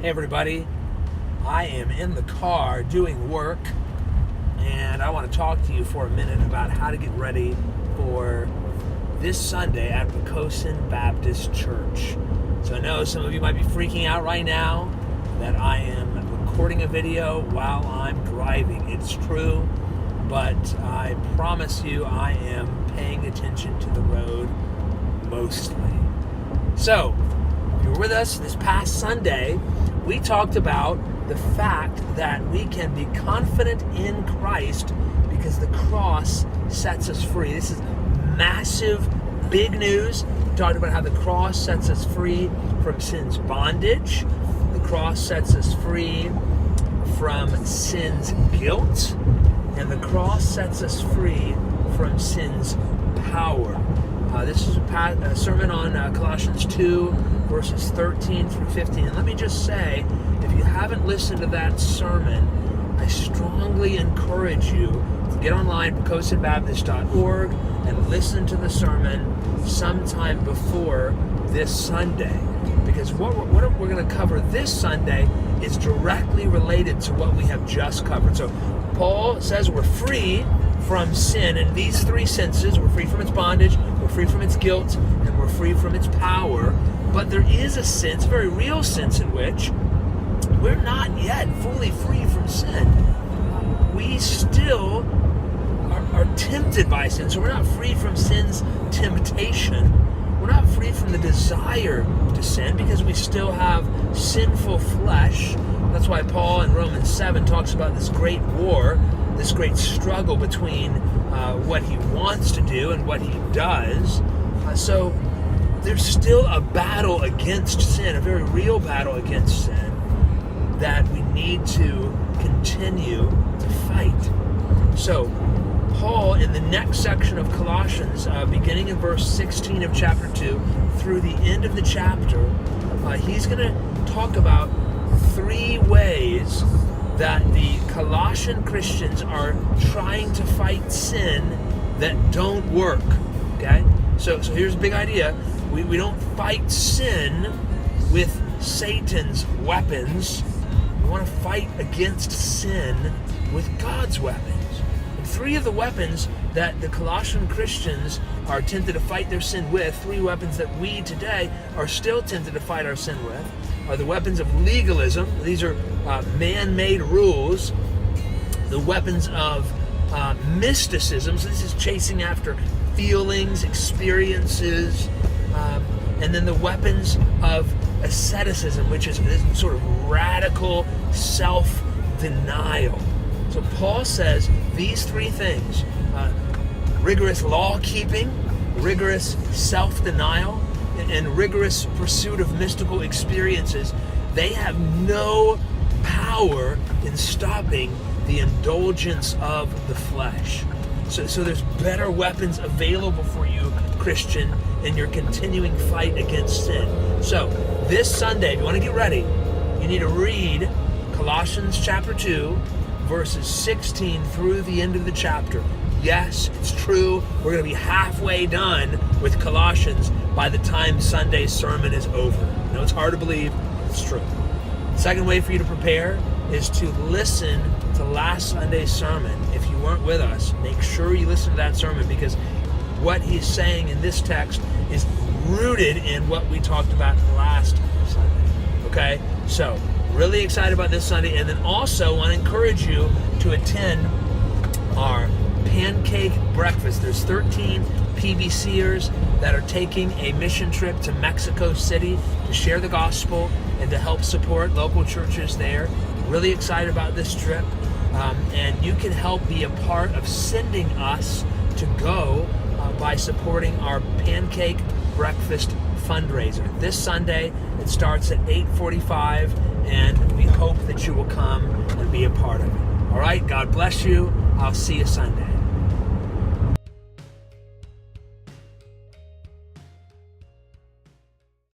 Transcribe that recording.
Hey everybody, I am in the car doing work and I want to talk to you for a minute about how to get ready for this Sunday at Pocosin Baptist Church. So I know some of you might be freaking out right now that I am recording a video while I'm driving. It's true, but I promise you I am paying attention to the road mostly. So, if you were with us this past Sunday, we talked about the fact that we can be confident in Christ because the cross sets us free. This is massive, big news. We talked about how the cross sets us free from sin's bondage. The cross sets us free from sin's guilt. And the cross sets us free from sin's power. This is a sermon on Colossians 2, verses 13 through 15. And let me just say, if you haven't listened to that sermon, I strongly encourage you to get online, pocosinbaptist.org, and listen to the sermon sometime before this Sunday. Because what we're going to cover this Sunday is directly related to what we have just covered. So Paul says we're free from sin in these three senses. We're free from its bondage, we're free from its guilt, and we're free from its power. But there is a sense, a very real sense, in which we're not yet fully free from sin. We still are tempted by sin. So we're not free from sin's temptation. We're not free from the desire to sin because we still have sinful flesh. That's why Paul in Romans 7 talks about this great war, this great struggle between what he wants to do and what he does. So there's still a battle against sin, a very real battle against sin that we need to continue to fight. So Paul, in the next section of Colossians, beginning in verse 16 of chapter 2 through the end of the chapter, he's going to talk about three ways that the Colossian Christians are trying to fight sin that don't work. Okay? So here's a big idea. We don't fight sin with Satan's weapons. We want to fight against sin with God's weapons. And three of the weapons that the Colossian Christians are tempted to fight their sin with, three weapons that we today are still tempted to fight our sin with, are the weapons of legalism. These are man-made rules. The weapons of mysticism. So this is chasing after feelings, experiences. And then the weapons of asceticism, which is this sort of radical self-denial. So Paul says these three things, rigorous law-keeping, rigorous self-denial, and rigorous pursuit of mystical experiences, they have no power in stopping the indulgence of the flesh. So there's better weapons available for you, Christian, in your continuing fight against sin. So this Sunday, if you want to get ready, you need to read Colossians chapter 2, verses 16 through the end of the chapter. Yes, it's true. We're going to be halfway done with Colossians by the time Sunday's sermon is over. I know it's hard to believe. It's true. The second way for you to prepare is to listen to last Sunday's sermon. If you weren't with us, make sure you listen to that sermon, because what he's saying in this text is rooted in what we talked about last Sunday. Okay? So, really excited about this Sunday. And then also want to encourage you to attend our pancake breakfast. There's 13 PBCers that are taking a mission trip to Mexico City to share the gospel and to help support local churches there. Really excited about this trip. And you can help be a part of sending us to go by supporting our pancake breakfast fundraiser. This Sunday, it starts at 8:45, and we hope that you will come and be a part of it. All right, God bless you. I'll see you Sunday.